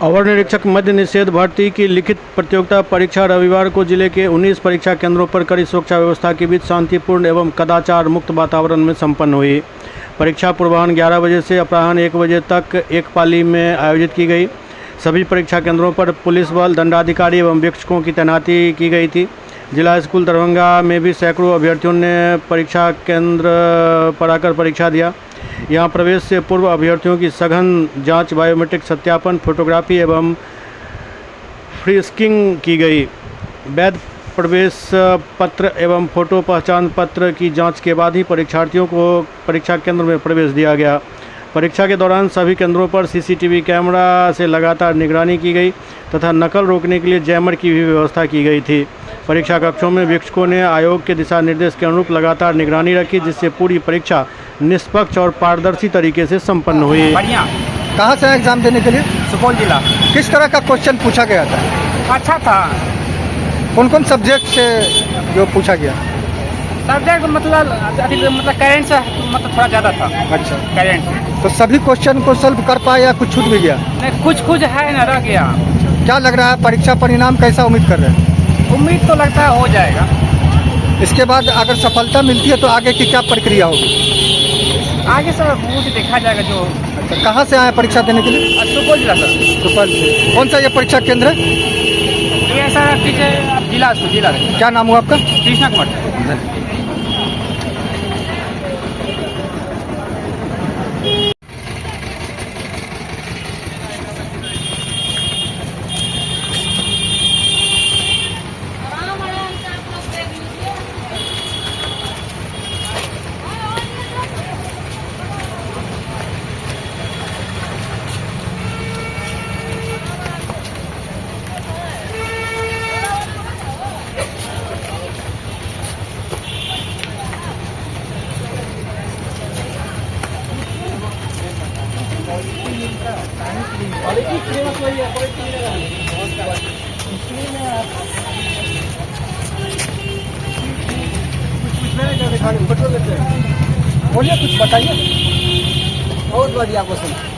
अवर निरीक्षक मद्य निषेध भर्ती की लिखित प्रतियोगिता परीक्षा रविवार को जिले के 19 परीक्षा केंद्रों पर कड़ी सुरक्षा व्यवस्था के बीच शांतिपूर्ण एवं कदाचार मुक्त वातावरण में संपन्न हुई। परीक्षा पूर्वाह्न 11 बजे से अपराह्न 1 बजे तक एक पाली में आयोजित की गई। सभी परीक्षा केंद्रों पर पुलिस बल, दंडाधिकारी एवं वीक्षकों की तैनाती की गई थी। जिला स्कूल दरभंगा में भी सैकड़ों अभ्यर्थियों ने परीक्षा केंद्र पर आकर परीक्षा दिया। यहां प्रवेश से पूर्व अभ्यर्थियों की सघन जांच, बायोमेट्रिक सत्यापन, फोटोग्राफी एवं फ्रीस्किंग की गई। वैध प्रवेश पत्र एवं फोटो पहचान पत्र की जांच के बाद ही परीक्षार्थियों को परीक्षा केंद्र में प्रवेश दिया गया। परीक्षा के दौरान सभी केंद्रों पर सीसीटीवी कैमरा से लगातार निगरानी की गई तथा नकल रोकने के लिए जैमर की भी व्यवस्था की गई थी। परीक्षा कक्षों में वीक्षकों ने आयोग के दिशा निर्देश के अनुरूप लगातार निगरानी रखी, जिससे पूरी परीक्षा निष्पक्ष और पारदर्शी तरीके से संपन्न हुई। बढ़िया। कहाँ से एग्जाम देने के लिए? सुपौल जिला। किस तरह का क्वेश्चन पूछा गया था? अच्छा था। कौन कौन सब्जेक्ट से जो पूछा गया? सब्जेक्ट मतलब करेंट से मतलब थोड़ा ज़्यादा था। अच्छा, करेंट। तो सभी क्वेश्चन को सॉल्व कर पाए या कुछ छूट भी गया? नहीं, कुछ है ना, रह गया। क्या लग रहा है परीक्षा परिणाम कैसा उम्मीद कर रहे हैं? उम्मीद तो लगता है हो जाएगा। इसके बाद अगर सफलता मिलती है तो आगे की क्या प्रक्रिया होगी? आगे सब वो देखा जाएगा जो। अच्छा, कहाँ से आए परीक्षा देने के लिए? सुपौल जिला सर। सुपौल से। कौन सा ये परीक्षा केंद्र है? ये सर जिला जिला। क्या नाम हुआ आपका? कृष्णा कुमार। बोलिए, कुछ बताइए। बहुत बढ़िया क्वेश्चन।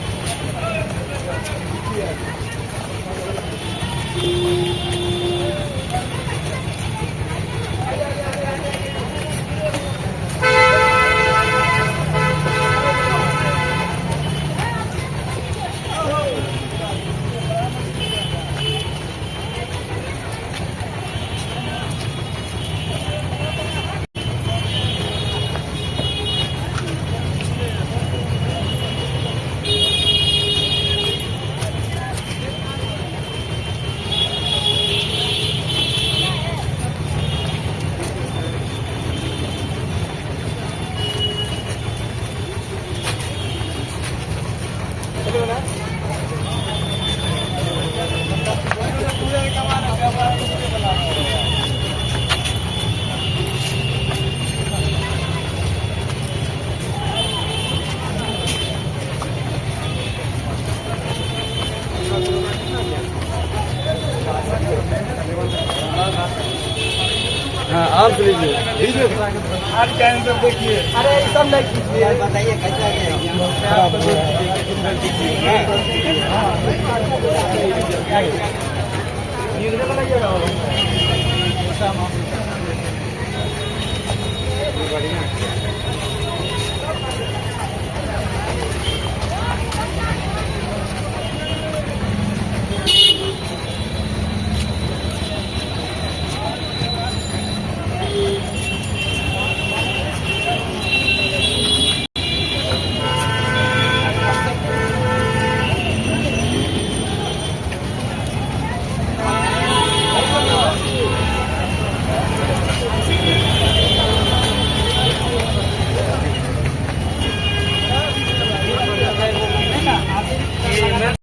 हाँ, आप लीजिए। आज कैलेंडर देखिए। अरे सब नहीं कीजिए, बताइए कैसा गया।